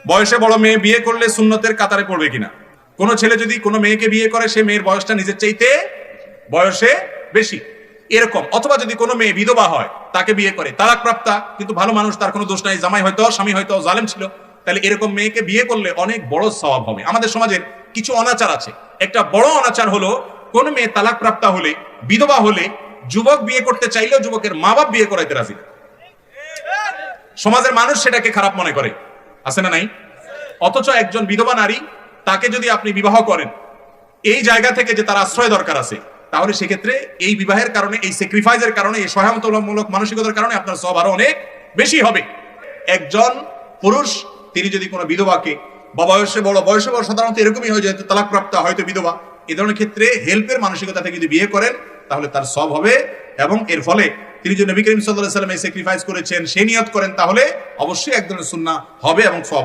বয়সে বড় মেয়ে বিয়ে করলে সুন্নতের কাতারে পড়বে কিনা? কোন ছেলে যদি কোনো মেয়েকে বিয়ে করে, সে মেয়ের বয়সটা নিজের চাইতে বয়সে বেশি এরকম, অথবা যদি কোনো মেয়ে বিধবা হয়, তাকে বিয়ে করে, তালাক প্রাপ্তা, কিন্তু ভালো মানুষ, তার কোনো দোষ নাই, জামাই হয়তো, স্বামী হয়তো জালেম ছিল, তাহলে এরকম মেয়েকে বিয়ে করলে অনেক বড় সওয়াব হবে। আমাদের সমাজের কিছু অনাচার আছে। একটা বড় অনাচার হলো, কোন মেয়ে তালাক প্রাপ্তা হলে, বিধবা হলে, যুবক বিয়ে করতে চাইলেও যুবকের মা বাপ বিয়ে করাইতে রাজি না। সমাজের মানুষ সেটাকে খারাপ মনে করে, আছে না নাই? অথচ একজন বিধবা নারী, তাকে যদি আপনি বিবাহ করেন এই জায়গা থেকে যে তার আশ্রয় দরকার আছে, তাহলে সেক্ষেত্রে এই বিবাহের কারণে, এই স্যাক্রিফাইসের কারণে, এই সহায়তামূলক মানসিকতার কারণে আপনার সওয়াব আরো অনেক বেশি হবে। একজন পুরুষ, তিনি যদি কোনো বিধবাকে, বা বয়সে বড় সাধারণত এরকমই হয়, যেহেতু তালাক প্রাপ্তা, হয়তো বিধবা, এই ধরনের ক্ষেত্রে হেল্পের মানসিকতা থেকে যদি বিয়ে করেন, তাহলে তার সওয়াব হবে। এবং এর ফলে তিনি যে নবী করিম সাল্লাল্লাহু আলাইহি ওয়াসাল্লাম এই স্যাক্রিফাইস করেছেন, সেই নিয়ত করেন, তাহলে অবশ্যই এক ধরনের সুন্নাহ হবে এবং সওয়াব।